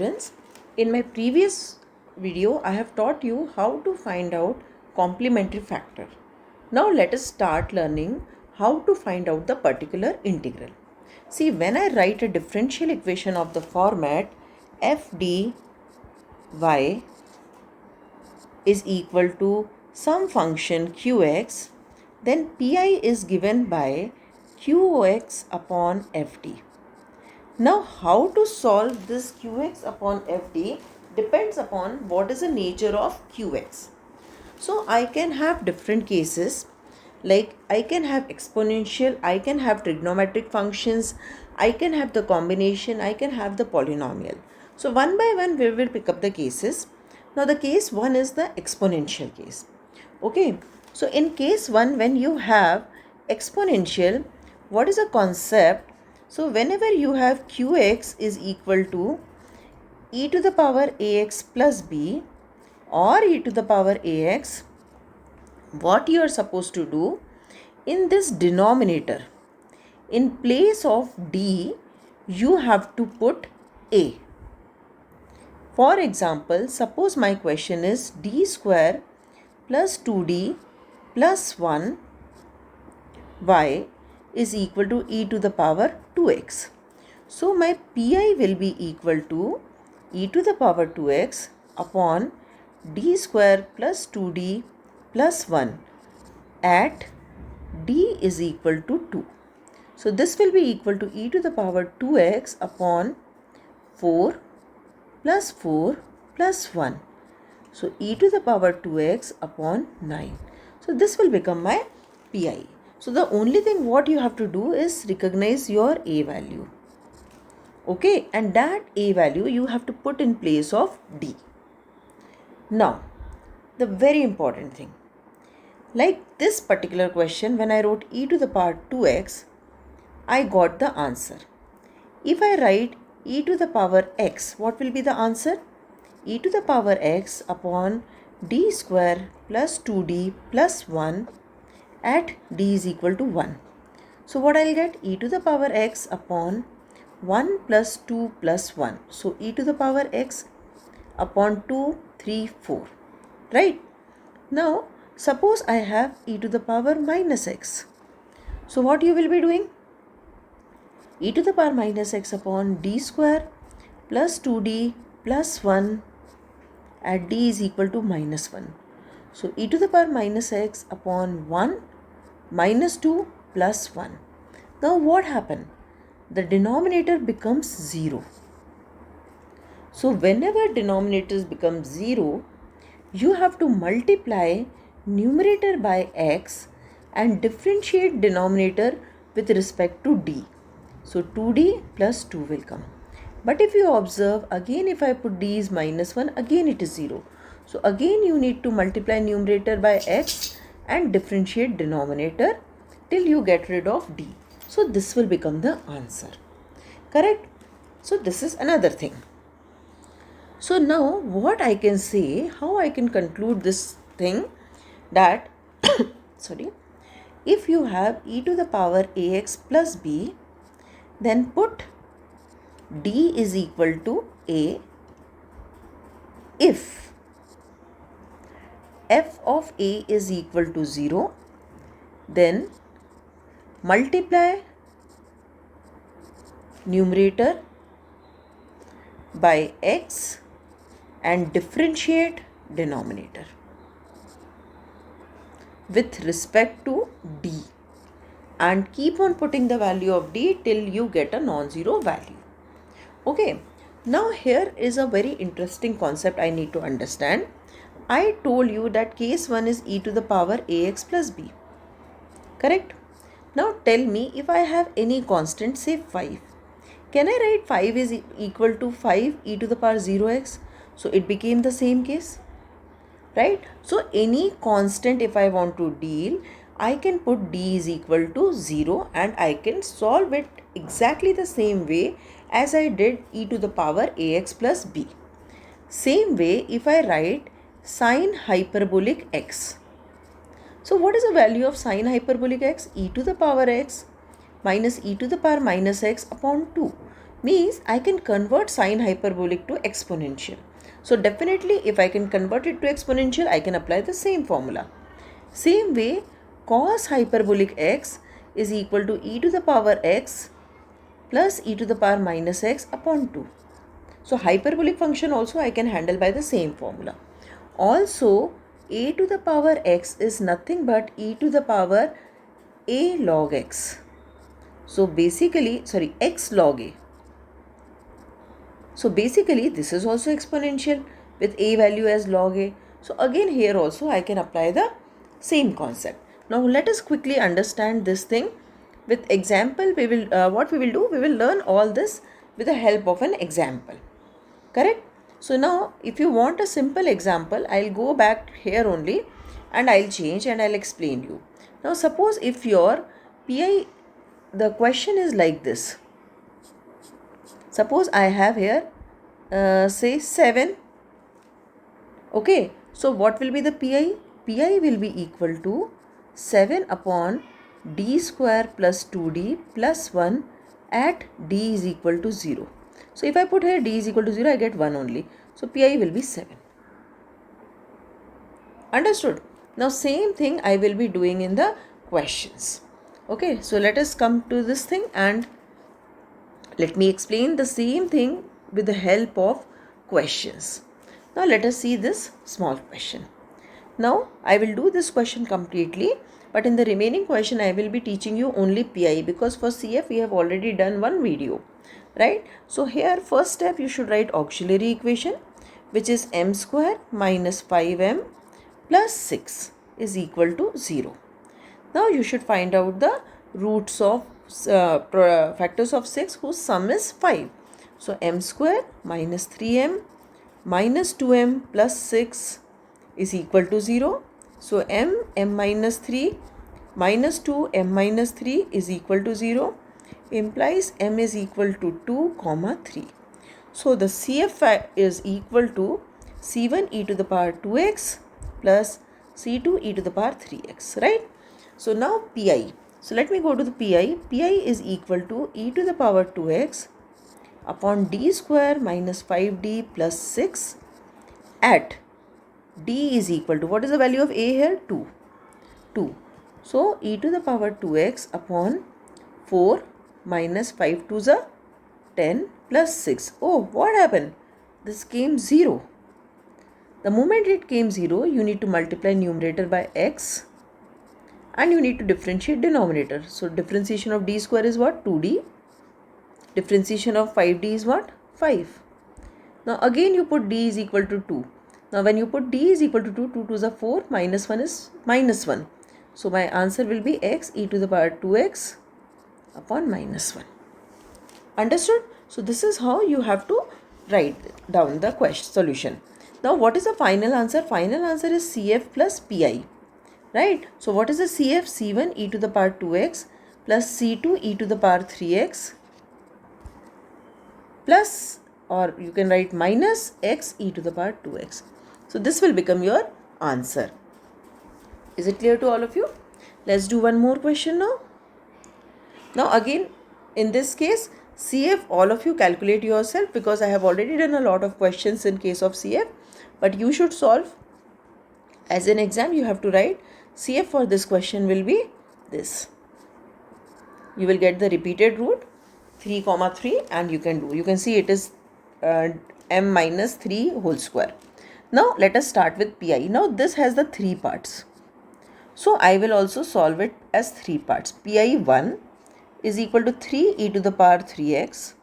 students, in my previous video I have taught you how to find out complementary factor. Now let us start learning how to find out the particular integral. See, when I write a differential equation of the format f dy is equal to some function qx, then pi is given by qx upon fd. Now, how to solve this qx upon fd depends upon what is the nature of qx. So, I can have different cases, like I can have exponential, I can have trigonometric functions, I can have the combination, I can have the polynomial. So, one by one we will pick up the cases. Now, the case 1 is the exponential case. Okay, so in case 1, when you have exponential, what is the concept? So whenever you have qx is equal to e to the power ax plus b or e to the power ax, what you are supposed to do in this denominator, in place of d, you have to put a. For example, suppose my question is d square plus 2d plus 1 y is equal to e to the power 2x. So my pi will be equal to e to the power 2x upon d square plus 2d plus 1 at d is equal to 2. So this will be equal to e to the power 2x upon 4 plus 4 plus 1. So e to the power 2x upon 9. So this will become my pi. So the only thing what you have to do is recognize your a value. Okay, and that a value you have to put in place of d. Now, the very important thing. Like this particular question, when I wrote e to the power 2x, I got the answer. If I write e to the power x, what will be the answer? E to the power x upon d square plus 2d plus 1 at d is equal to 1. So what I'll get? E to the power x upon 1 plus 2 plus 1. So e to the power x upon 2, 3, 4. Right? Now suppose I have e to the power minus x. So what you will be doing? E to the power minus x upon d square plus 2d plus 1 at d is equal to minus 1. So e to the power minus x upon 1 minus 2 plus 1. Now what happened? The denominator becomes 0. So whenever denominators become 0, you have to multiply numerator by x and differentiate denominator with respect to d. So 2d plus 2 will come. But if you observe, again if I put d is minus 1, again it is 0. So again you need to multiply numerator by x and differentiate denominator till you get rid of d. So this will become the answer. Correct? So this is another thing. So now what I can say, how I can conclude this thing, that sorry, if you have e to the power ax plus b, then put d is equal to a if f of a is equal to 0, then multiply numerator by x and differentiate denominator with respect to d, and keep on putting the value of d till you get a non-zero value. Okay, now here is a very interesting concept I need to understand. I told you that case 1 is e to the power ax plus b. Correct? Now tell me, if I have any constant, say 5, can I write 5 is equal to 5 e to the power 0x? So it became the same case. Right? So any constant, if I want to deal, I can put d is equal to 0 and I can solve it exactly the same way as I did e to the power ax plus b. Same way, if I write sine hyperbolic x. So what is the value of sine hyperbolic x? E to the power x minus e to the power minus x upon 2. means I can convert sine hyperbolic to exponential. So definitely if I can convert it to exponential, I can apply the same formula. Same way, cos hyperbolic x is equal to e to the power x plus e to the power minus x upon 2. So hyperbolic function also I can handle by the same formula. Also, a to the power x is nothing but e to the power a log x. So basically, x log a. So basically this is also exponential with a value as log a. So again here also I can apply the same concept. Now let us quickly understand this thing with example. We will what we will do, we will learn all this with the help of an example. Correct? So now if you want a simple example, I'll go back here only and I'll change and I'll explain you. Now suppose if your PI, the question is like this. Suppose I have here say 7. Okay, so what will be the PI? PI will be equal to 7 upon d square plus 2d plus 1 at d is equal to 0. So if I put here d is equal to 0, I get 1 only. So PI will be 7. Understood? Now same thing I will be doing in the questions. Okay, so let us come to this thing and let me explain the same thing with the help of questions. Now let us see this small question. Now I will do this question completely, but in the remaining question I will be teaching you only PI, because for CF we have already done one video, right? So here first step you should write auxiliary equation, which is m square minus 5m plus 6 is equal to 0. Now you should find out the roots of factors of 6 whose sum is 5. So m square minus 3m minus 2m plus 6 is equal to 0. So m minus 3 minus 2 m minus 3 is equal to 0 implies m is equal to 2 comma 3. So the CF is equal to C1 e to the power 2x plus C2 e to the power 3x, right? So now PI. So let me go to the PI. PI is equal to e to the power 2x upon d square minus 5d plus 6 at d is equal to, what is the value of a here? 2. 2. So e to the power 2x upon 4 minus 5 to the 10 plus 6. Oh, what happened? This came 0. The moment it came 0, you need to multiply numerator by x and you need to differentiate denominator. So differentiation of d square is what? 2d. Differentiation of 5d is what? 5. Now again you put d is equal to 2. Now when you put d is equal to 2, 2 to the 4, minus 1 is minus 1. So my answer will be x e to the power 2x upon minus 1. Understood? So this is how you have to write down the question solution. Now what is the final answer? Final answer is CF plus PI. Right? So what is the CF? C1 e to the power 2x plus C2 e to the power 3x plus, or you can write minus x e to the power 2x. So this will become your answer. Is it clear to all of you? Let's do one more question now. Now again in this case CF, all of you calculate yourself, because I have already done a lot of questions in case of CF, but you should solve. As an exam you have to write CF for this question will be this. You will get the repeated root 3 comma 3 and you can see it is m minus 3 whole square. Now let us start with PI. Now this has the 3 parts. So I will also solve it as 3 parts. PI 1 is equal to 3 e to the power 3x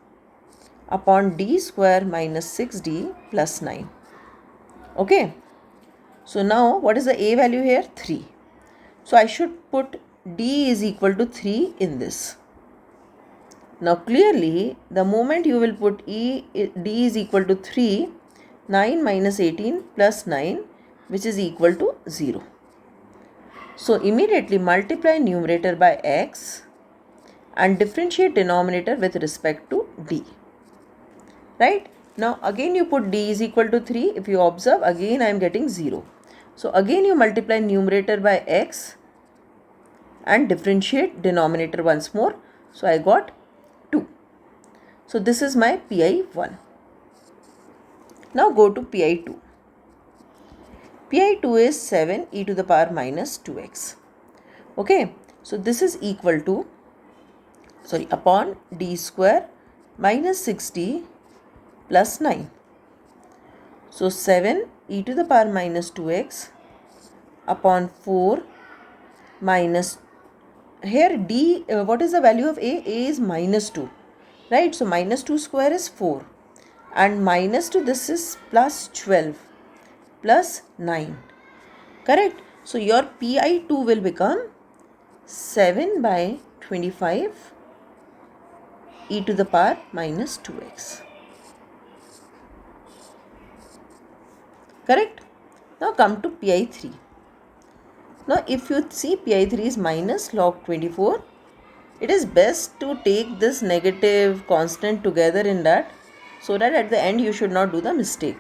upon d square minus 6d plus 9. Okay. So now what is the a value here? 3. So I should put d is equal to 3 in this. Now clearly the moment you will put d is equal to 3, 9 minus 18 plus 9, which is equal to 0. So immediately multiply numerator by x and differentiate denominator with respect to d. Right? Now again you put d is equal to 3. If you observe, again I am getting 0. So again you multiply numerator by x and differentiate denominator once more. So I got 2. So this is my PI1. Now go to PI2. PI2 is 7 e to the power minus 2x. Okay, so this is equal to, upon d square minus 6d plus 9. So 7 e to the power minus 2x upon 4 minus, here d, what is the value of a? A is minus 2, right? So minus 2 square is 4 and minus to this is plus 12 plus 9, correct? So your PI2 will become 7 by 25 e to the power minus 2x, correct? Now come to PI3. Now if you see PI3 is minus log 24, it is best to take this negative constant together in that, so that at the end you should not do the mistake.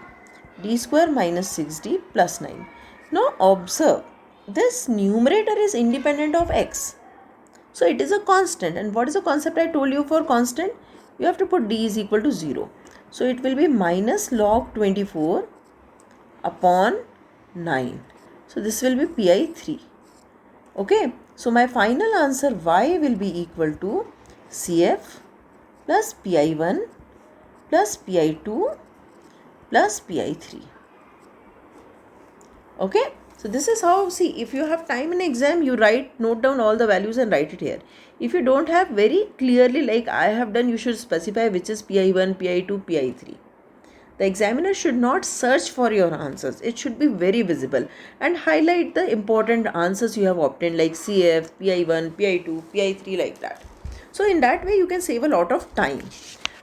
D square minus 6d plus 9. Now observe, this numerator is independent of x. So it is a constant, and what is the concept I told you for constant? You have to put d is equal to 0. So it will be minus log 24 upon 9. So this will be PI3. Okay, so my final answer y will be equal to CF plus PI1 plus PI2 plus PI3. Okay, so this is how, see, if you have time in exam, you note down all the values and write it here. If you don't have very clearly like I have done, you should specify which is PI1, PI2, PI3. The examiner should not search for your answers. It should be very visible and highlight the important answers you have obtained like CF, PI1, PI2, PI3, like that. So in that way you can save a lot of time.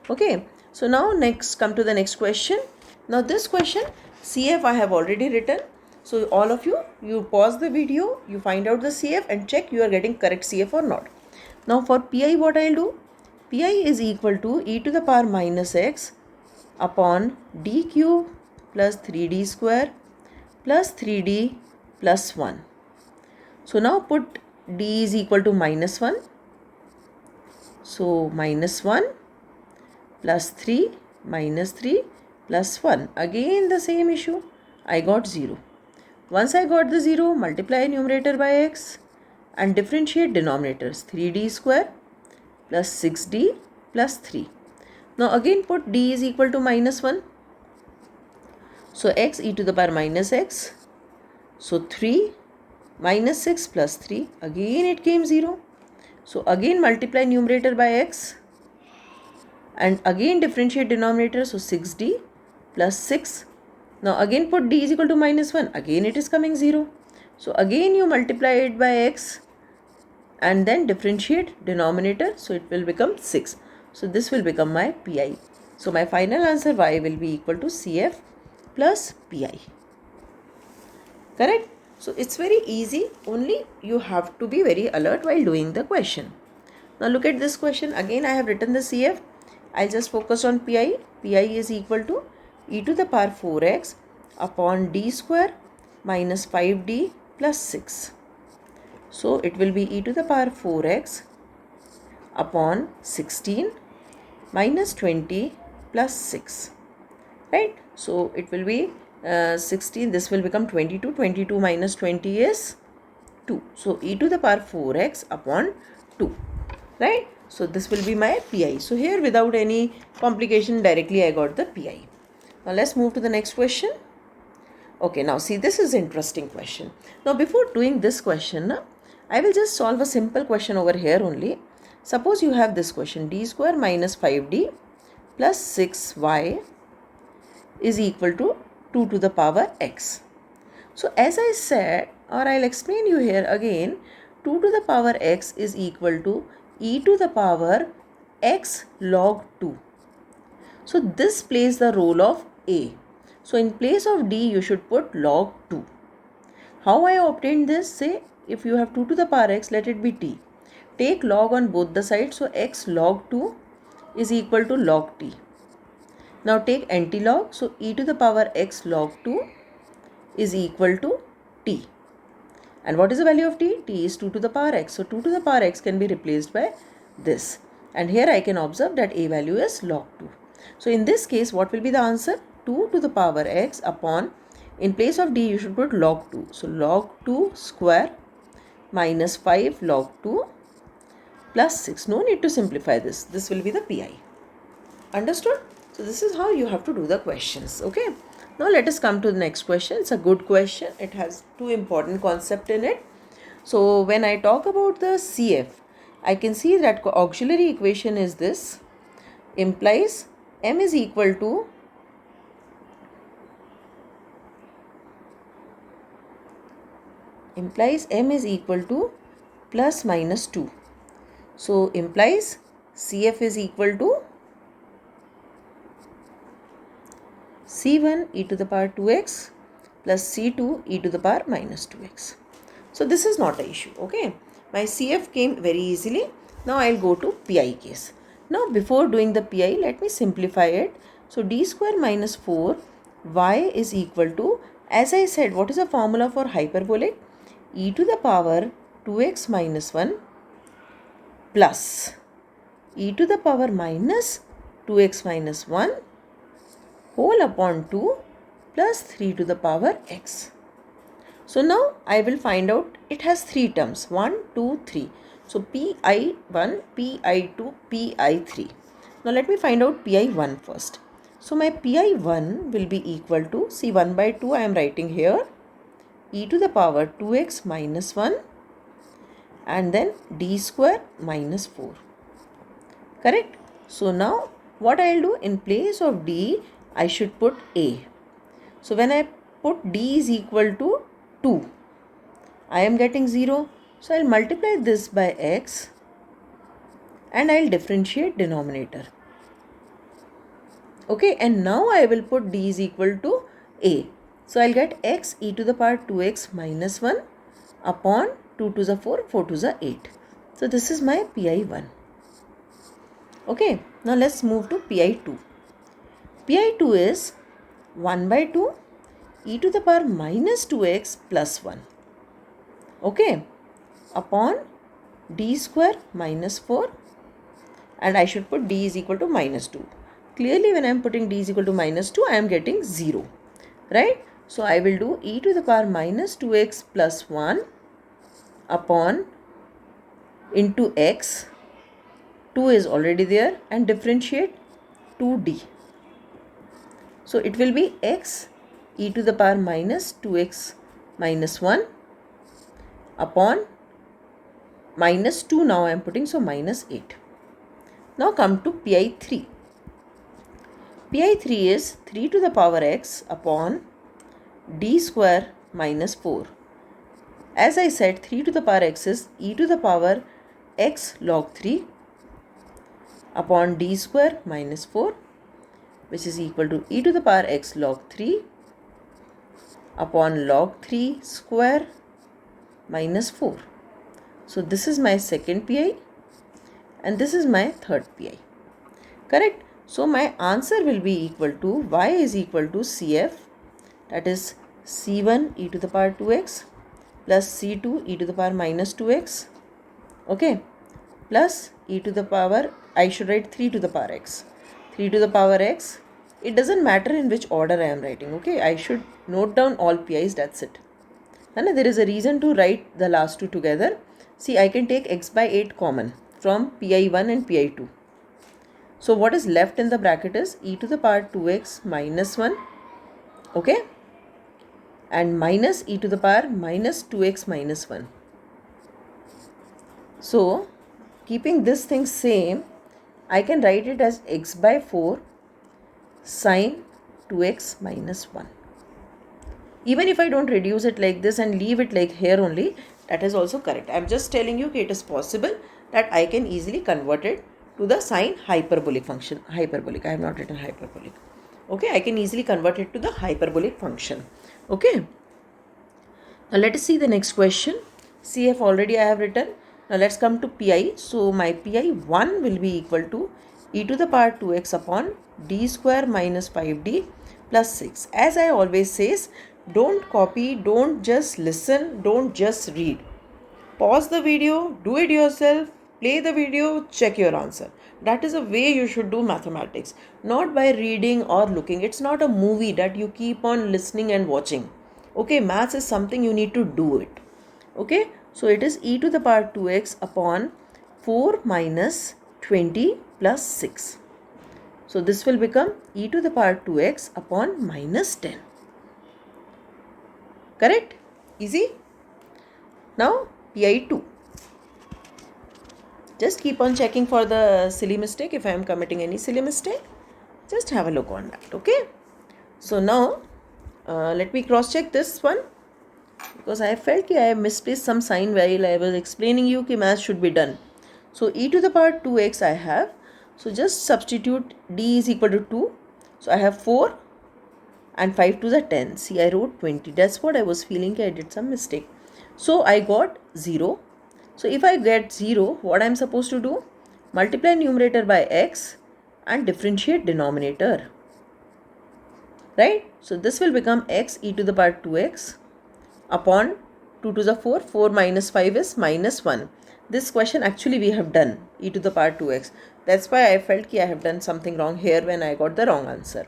Okay, so now next, come to the next question. Now this question, CF I have already written. So all of you pause the video, you find out the CF and check you are getting correct CF or not. Now for PI, what I will do? PI is equal to e to the power minus x upon d cube plus 3d square plus 3d plus 1. So now put d is equal to minus 1. So minus 1 plus 3 minus 3 plus 1. Again the same issue. I got 0. Once I got the 0, multiply numerator by x and differentiate denominators. 3d square plus 6d plus 3. Now again put d is equal to minus 1. So x e to the power minus x. So 3 minus 6 plus 3. Again it came 0. So again multiply numerator by x and again differentiate denominator. So 6d plus 6. Now again put d is equal to minus 1. Again it is coming 0. So again you multiply it by x and then differentiate denominator. So it will become 6. So this will become my PI. So my final answer y will be equal to CF plus PI. Correct? So it's very easy. Only you have to be very alert while doing the question. Now look at this question. Again I have written the CF. I'll just focus on PI. PI is equal to e to the power 4x upon d square minus 5d plus 6. So it will be e to the power 4x upon 16 minus 20 plus 6, right? So it will be 16, this will become 22. 22 minus 20 is 2. So e to the power 4x upon 2, right? So this will be my PI. So here without any complication directly I got the PI. Now let's move to the next question. Okay, now see, this is interesting question. Now before doing this question, I will just solve a simple question over here only. Suppose you have this question, d square minus 5d plus 6y is equal to 2 to the power x. So as I said, or I'll explain you here again, 2 to the power x is equal to e to the power x log 2. So this plays the role of a. So in place of d you should put log 2. How I obtained this? Say if you have 2 to the power x, let it be t. Take log on both the sides. So x log 2 is equal to log t. Now take anti-log. So e to the power x log 2 is equal to t. And what is the value of t? T is 2 to the power x. So 2 to the power x can be replaced by this. And here I can observe that a value is log 2. So in this case, what will be the answer? 2 to the power x upon, in place of d you should put log 2. So log 2 square minus 5 log 2 plus 6. No need to simplify this. This will be the pi. Understood? So this is how you have to do the questions. Okay. Now let us come to the next question. It's a good question. It has two important concepts in it. So when I talk about the CF, I can see that auxiliary equation is this, implies m is equal to plus minus 2. So implies CF is equal to C1 e to the power 2x plus C2 e to the power minus 2x. So this is not an issue. Okay. My CF came very easily. Now I'll go to PI case. Now before doing the PI, let me simplify it. So d square minus 4 y is equal to, as I said, what is the formula for hyperbolic? E to the power 2x minus 1 plus e to the power minus 2x minus 1 whole upon 2 plus 3 to the power x. So now I will find out, it has three terms, 1, 2, 3. So pi1, pi2, pi3. Now let me find out pi1 first. So my pi1 will be equal to, see 1 by 2 I am writing here, e to the power 2x minus 1 and then d square minus 4. Correct? So now what I will do, in place of d I should put a. So when I put d is equal to 2, I am getting 0. So I will multiply this by x and I will differentiate denominator. Okay, and now I will put d is equal to a. So I will get x e to the power 2x minus 1 upon 2 to the 4, 4 to the 8. So this is my pi1. Okay, now let's move to pi2. pi2 is 1 by 2 e to the power minus 2x plus 1. Okay, upon d square minus 4 and I should put d is equal to minus 2. Clearly when I am putting d is equal to minus 2, I am getting 0. Right? So I will do e to the power minus 2x plus 1 upon into x. 2 is already there and differentiate 2d. So it will be x e to the power minus 2x minus 1 upon minus 2, now I am putting, so minus 8. Now come to pi3. pi3 is 3 to the power x upon d square minus 4. As I said, 3 to the power x is e to the power x log 3 upon d square minus 4, which is equal to e to the power x log 3 upon log 3 square minus 4. So this is my second pi and this is my third pi. Correct? So my answer will be equal to y is equal to CF, that is C1 e to the power 2x plus C2 e to the power minus 2x. Okay, plus e to the power, I should write 3 to the power x. 3 to the power x. It doesn't matter in which order I am writing. Okay, I should note down all pi's, that's it. And there is a reason to write the last two together. See, I can take x by 8 common from pi1 and pi2. So what is left in the bracket is e to the power 2x minus 1. Okay, and minus e to the power minus 2x minus 1. So keeping this thing same, I can write it as x by 4 sine 2x minus 1. Even if I don't reduce it like this and leave it like here only, that is also correct. I am just telling you it is possible that I can easily convert it to the sine hyperbolic function. Hyperbolic, I have not written hyperbolic. Okay, I can easily convert it to the hyperbolic function. Okay. Now let us see the next question. CF already I have written. Now let's come to pi. So my pi1 will be equal to e to the power 2x upon d square minus 5d plus 6. As I always says, don't copy, don't just listen, don't just read. Pause the video, do it yourself, play the video, check your answer. That is a way you should do mathematics, not by reading or looking. It's not a movie that you keep on listening and watching. Okay, maths is something you need to do it. Okay, so it is e to the power 2x upon 4 minus 20 plus 6. So this will become e to the power 2x upon minus 10. Correct? Easy? Now PI2. Just keep on checking for the silly mistake. If I am committing any silly mistake, just have a look on that. Okay. So now let me cross check this one, because I felt I misplaced some sign while I was explaining you that math should be done. So e to the power 2x I have. So just substitute d is equal to 2. So I have 4 and 5 to the 10. See, I wrote 20. That's what I was feeling. I did some mistake. So I got 0. So if I get 0, what I am supposed to do? Multiply numerator by x and differentiate denominator. Right? So this will become x e to the power 2x upon 2 to the 4. 4 minus 5 is minus 1. This question actually we have done e to the power 2x. That's why I felt I have done something wrong here when I got the wrong answer.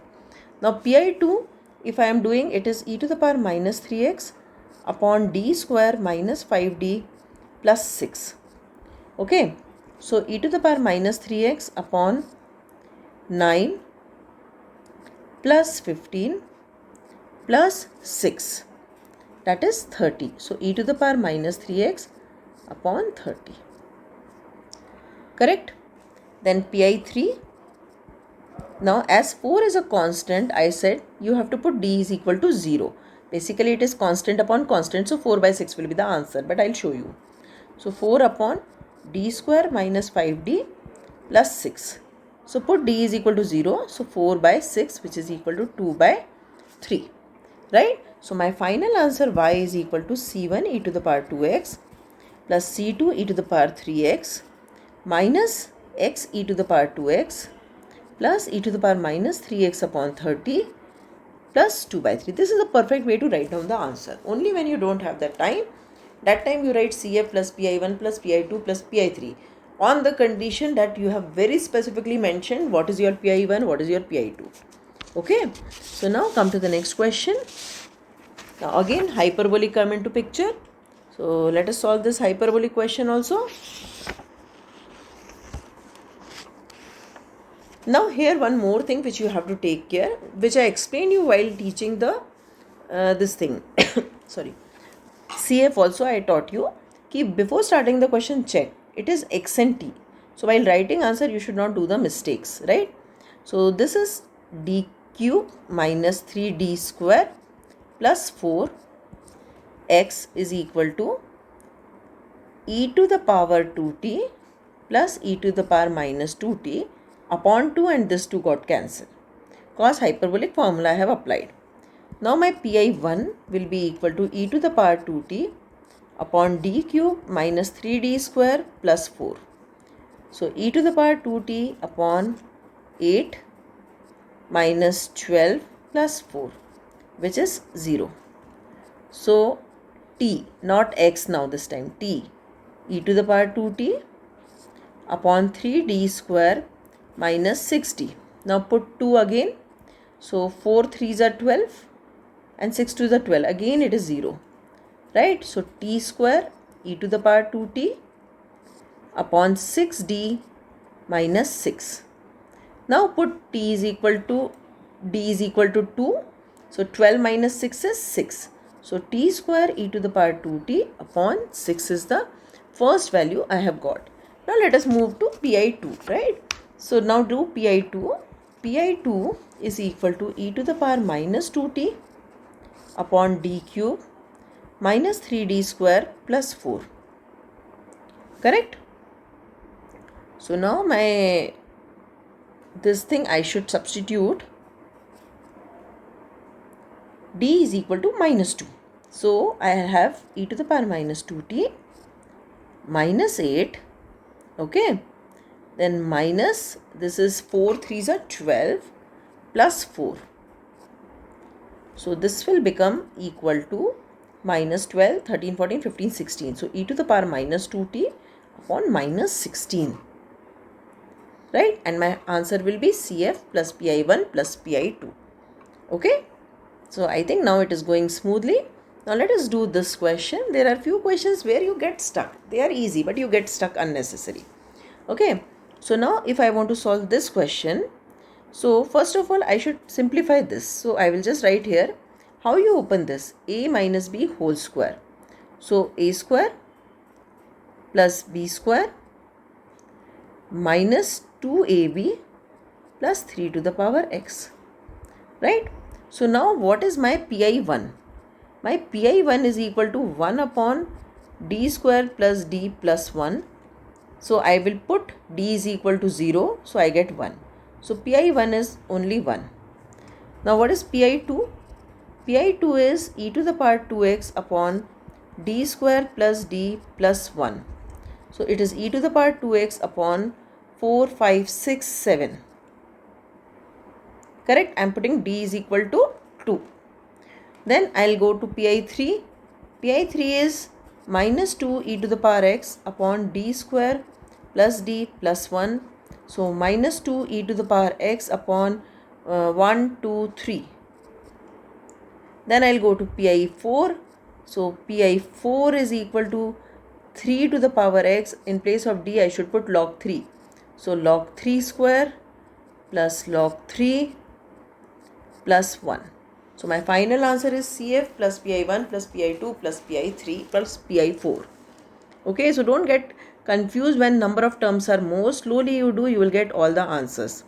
Now PI2, if I am doing, it is e to the power minus 3x upon d square minus 5d plus 6. Okay, so e to the power minus 3x upon 9 plus 15 plus 6, that is 30. So e to the power minus 3x upon 30. Correct? Then PI3. Now as 4 is a constant, I said you have to put d is equal to 0. Basically it is constant upon constant, so 4 by 6 will be the answer, but I'll show you. So 4 upon d square minus 5d plus 6. So put d is equal to 0. So 4 by 6, which is equal to 2 by 3. Right? So my final answer y is equal to c1 e to the power 2x plus c2 e to the power 3x minus x e to the power 2x plus e to the power minus 3x upon 30 plus 2 by 3. This is a perfect way to write down the answer. Only when you don't have that time you write CF plus PI1 plus PI2 plus PI3, on the condition that you have very specifically mentioned what is your PI1, what is your PI2. Okay, so now come to the next question. Now again hyperbole come into picture. So let us solve this hyperbole question also. Now here one more thing which you have to take care, which I explained you while teaching the this thing. Sorry. CF also I taught you कि before starting the question check it is x and t. So while writing answer you should not do the mistakes, right? So this is d cube minus 3d square plus 4 x is equal to e to the power 2t plus e to the power minus 2t upon 2, and this 2 got cancelled because hyperbolic formula I have applied. Now my PI1 will be equal to e to the power 2t upon d cube minus 3d square plus 4. So e to the power 2t upon 8 minus 12 plus 4, which is 0. So t, not x now this time, t, e to the power 2t upon 3d square minus 6d. Now put 2 again. So 4 3s are 12 and 6 2s are 12. Again it is 0. Right? So t square e to the power 2t upon 6d minus 6. Now put t is equal to d is equal to 2. So 12 minus 6 is 6. So t square e to the power 2t upon 6 is the first value I have got. Now let us move to PI2, right? So now do PI2. PI2 is equal to e to the power minus 2t upon d cube minus 3d square plus 4. Correct? So now this thing I should substitute d is equal to minus 2. So I have e to the power minus 2t minus 8. Okay. Then minus, this is 4 3s are 12 plus 4. So this will become equal to minus 12, 13, 14, 15, 16. So e to the power minus 2t upon minus 16. Right? And my answer will be CF plus PI1 plus PI2. Okay? So I think now it is going smoothly. Now let us do this question. There are few questions where you get stuck. They are easy, but you get stuck unnecessary. Okay? So now if I want to solve this question, so first of all I should simplify this. So I will just write here how you open this. A minus B whole square. So A square plus B square minus 2AB plus 3 to the power x. Right? So now what is my PI1? My PI1 is equal to 1 upon D square plus D plus 1. So I will put D is equal to 0. So I get 1. So PI1 is only 1. Now what is PI2? PI2 is e to the power 2x upon D square plus D plus 1. So it is e to the power 2x upon 4, 5, 6, 7. Correct? I am putting D is equal to 2. Then I will go to PI3. PI3 is minus 2 e to the power x upon D square plus D plus 1. So minus 2 e to the power x upon 1, 2, 3. Then I will go to PI4. So PI4 is equal to 3 to the power x. In place of D I should put log 3. So log 3 square plus log 3 plus 1. So my final answer is CF plus PI1 plus PI2 plus PI3 plus PI4. Okay, so don't get confused when number of terms are more. Slowly you do, you will get all the answers.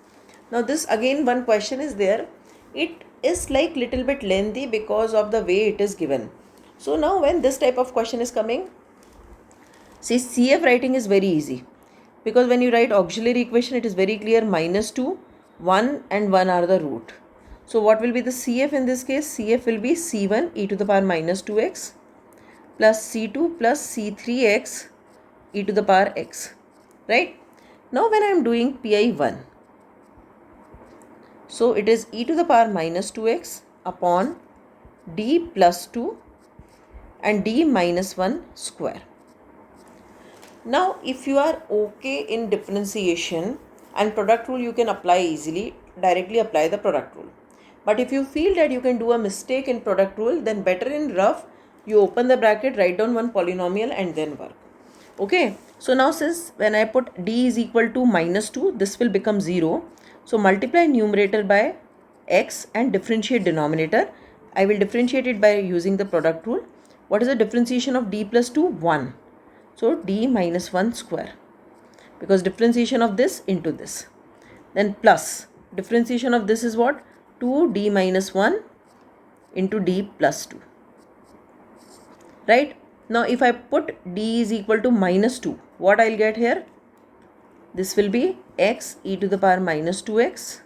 Now this again one question is there. It is like little bit lengthy because of the way it is given. So now when this type of question is coming, see CF writing is very easy. Because when you write auxiliary equation, it is very clear minus 2, 1 and 1 are the root. So what will be the CF in this case? CF will be C1 e to the power minus 2x plus C2 plus C3x e to the power x. Right? Now when I am doing PI1, so it is e to the power minus 2x upon D plus 2 and D minus 1 square. Now if you are okay in differentiation and product rule, you can apply easily, directly apply the product rule. But if you feel that you can do a mistake in product rule, then better in rough, you open the bracket, write down one polynomial and then work. Okay. So now since when I put D is equal to minus 2, this will become 0. So multiply numerator by x and differentiate denominator. I will differentiate it by using the product rule. What is the differentiation of D plus 2? 1. So D minus 1 square. Because differentiation of this into this. Then plus. Differentiation of this is what? 2D minus 1 into D plus 2. Right? Now if I put D is equal to minus 2, what I will get here? This will be x e to the power minus 2x.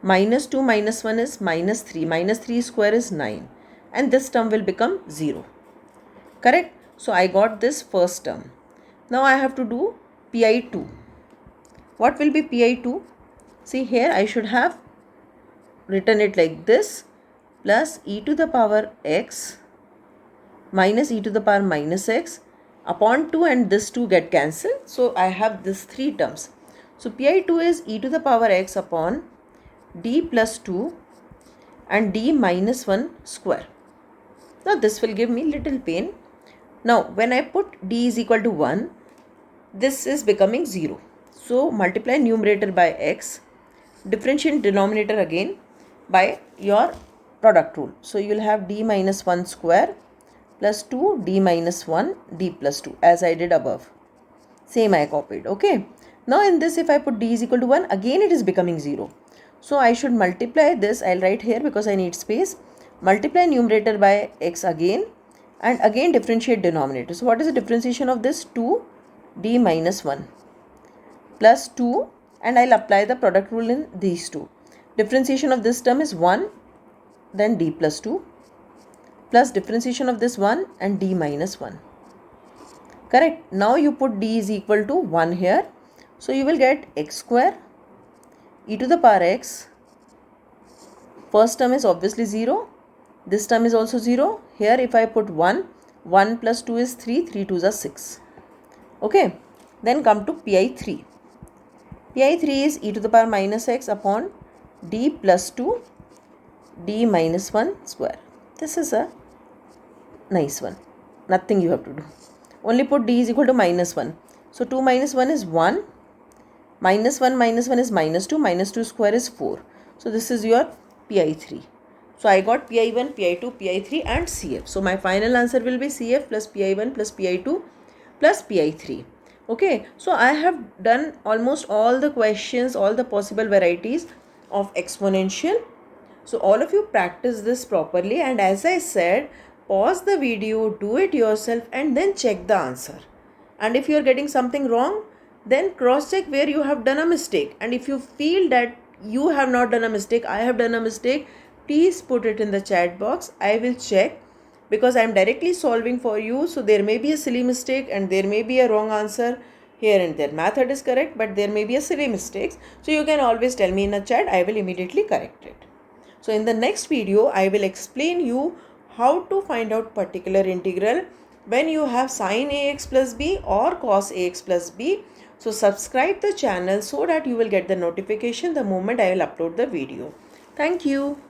Minus 2 minus 1 is minus 3. Minus 3 square is 9. And this term will become 0. Correct? So I got this first term. Now I have to do PI2. What will be PI2? See here I should have written it like this, plus e to the power x minus e to the power minus x upon 2, and this 2 get cancelled. So I have this 3 terms. So PI2 is e to the power x upon D plus 2 and D minus 1 square. Now this will give me little pain. Now when I put D is equal to 1, this is becoming 0. So multiply numerator by x, differentiate denominator again by your product rule. So you will have D minus 1 square plus 2 D minus 1 D plus 2 as I did above. Same I copied. Okay. Now in this if I put D is equal to 1, again it is becoming 0. So I should multiply this. I will write here because I need space. Multiply numerator by x again and again differentiate denominator. So what is the differentiation of this? 2 D minus 1 plus 2, and I will apply the product rule in these two. Differentiation of this term is 1, then D plus 2, plus differentiation of this 1 and D minus 1. Correct? Now you put D is equal to 1 here. So you will get x square e to the power x. First term is obviously 0. This term is also 0. Here if I put 1, 1 plus 2 is 3, 3 2s are 6. Okay. Then come to pi3. pi3 is e to the power minus x upon d plus 2 d minus 1 square. This is a nice one. Nothing you have to do. Only put d is equal to minus 1. So 2 minus 1 is 1. Minus 1 is minus 2. Minus 2 square is 4. So this is your pi3. So I got pi1, pi2, pi3 and cf. So my final answer will be cf plus pi1 plus pi2 plus pi3. Okay. So I have done almost all the questions, all the possible varieties of exponential. So all of you practice this properly, and as I said, pause the video, do it yourself and then check the answer. And if you are getting something wrong, then cross check where you have done a mistake. And if you feel that you have not done a mistake, I have done a mistake, please put it in the chat box. I will check, because I am directly solving for you. So there may be a silly mistake and there may be a wrong answer here and there. Method is correct, but there may be a silly mistakes. So you can always tell me in a chat. I will immediately correct it. So in the next video, I will explain you how to find out particular integral when you have sin ax plus b or cos ax plus b. So subscribe the channel so that you will get the notification the moment I will upload the video. Thank you.